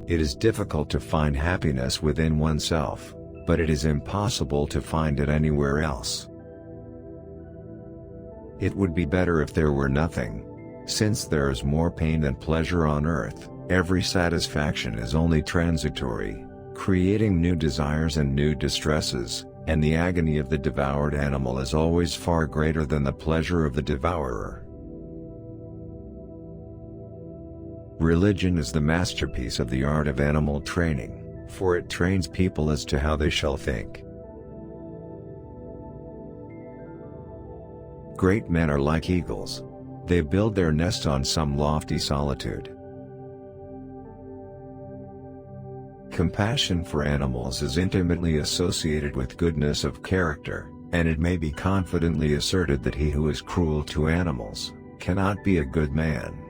It is difficult to find happiness within oneself, but it is impossible to find it anywhere else. It would be better if there were nothing. Since there is more pain than pleasure on earth, every satisfaction is only transitory, creating new desires and new distresses, and the agony of the devoured animal is always far greater than the pleasure of the devourer. Religion is the masterpiece of the art of animal training, for it trains people as to how they shall think. Great men are like eagles. They build their nest on some lofty solitude. Compassion for animals is intimately associated with goodness of character, and it may be confidently asserted that he who is cruel to animals cannot be a good man.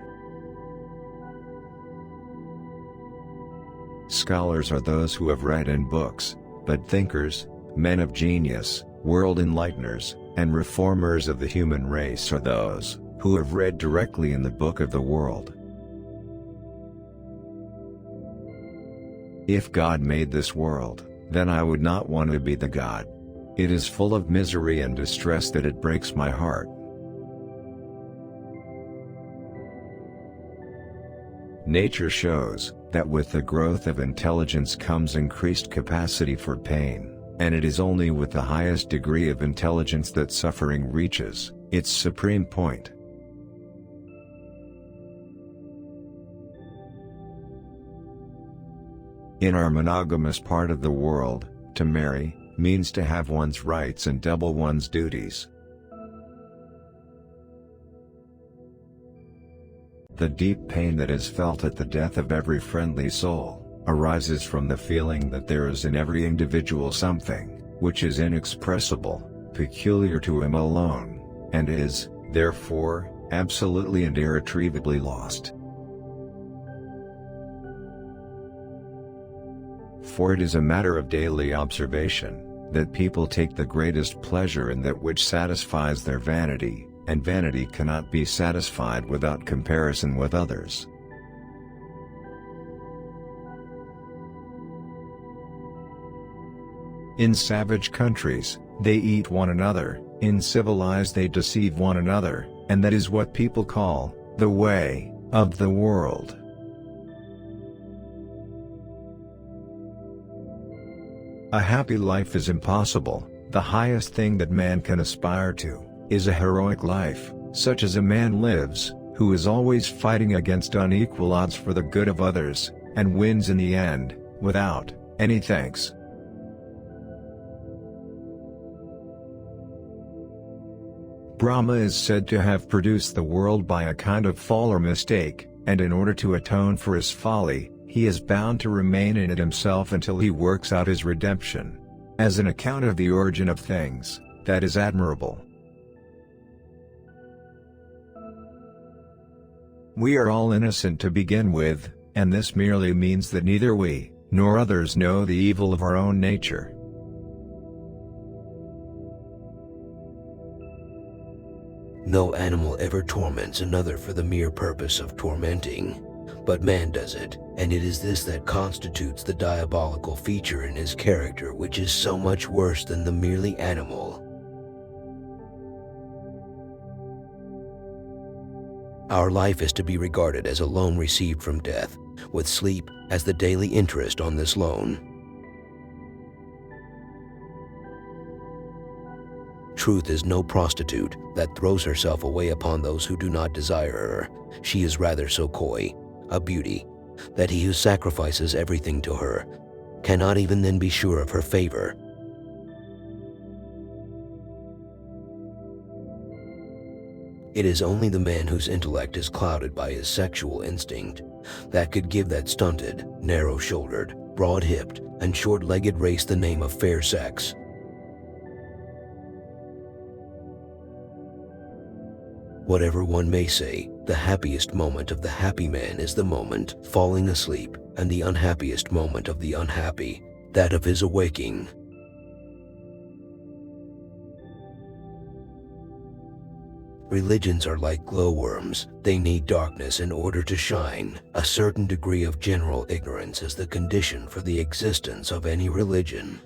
Scholars are those who have read in books, but thinkers, men of genius, world enlighteners, and reformers of the human race are those who have read directly in the book of the world. If God made this world, then I would not want to be the God. It is full of misery and distress that it breaks my heart. Nature shows that with the growth of intelligence comes increased capacity for pain, and it is only with the highest degree of intelligence that suffering reaches its supreme point. In our monogamous part of the world, to marry means to have one's rights and double one's duties. The deep pain that is felt at the death of every friendly soul arises from the feeling that there is in every individual something which is inexpressible, peculiar to him alone, and is, therefore, absolutely and irretrievably lost. For it is a matter of daily observation that people take the greatest pleasure in that which satisfies their vanity, and vanity cannot be satisfied without comparison with others. In savage countries, they eat one another, in civilized they deceive one another, and that is what people call the way of the world. A happy life is impossible. The highest thing that man can aspire to is a heroic life, such as a man lives, who is always fighting against unequal odds for the good of others, and wins in the end, without any thanks. Brahma is said to have produced the world by a kind of fall or mistake, and in order to atone for his folly, he is bound to remain in it himself until he works out his redemption. As an account of the origin of things, that is admirable. We are all innocent to begin with, and this merely means that neither we, nor others know the evil of our own nature. No animal ever torments another for the mere purpose of tormenting. But man does it, and it is this that constitutes the diabolical feature in his character, which is so much worse than the merely animal. Our life is to be regarded as a loan received from death, with sleep as the daily interest on this loan. Truth is no prostitute that throws herself away upon those who do not desire her. She is rather so coy, a beauty, that he who sacrifices everything to her cannot even then be sure of her favor. It is only the man whose intellect is clouded by his sexual instinct that could give that stunted, narrow-shouldered, broad-hipped, and short-legged race the name of fair sex. Whatever one may say, the happiest moment of the happy man is the moment falling asleep, and the unhappiest moment of the unhappy, that of his awaking. ' Religions are like glowworms. They need darkness in order to shine. A certain degree of general ignorance is the condition for the existence of any religion.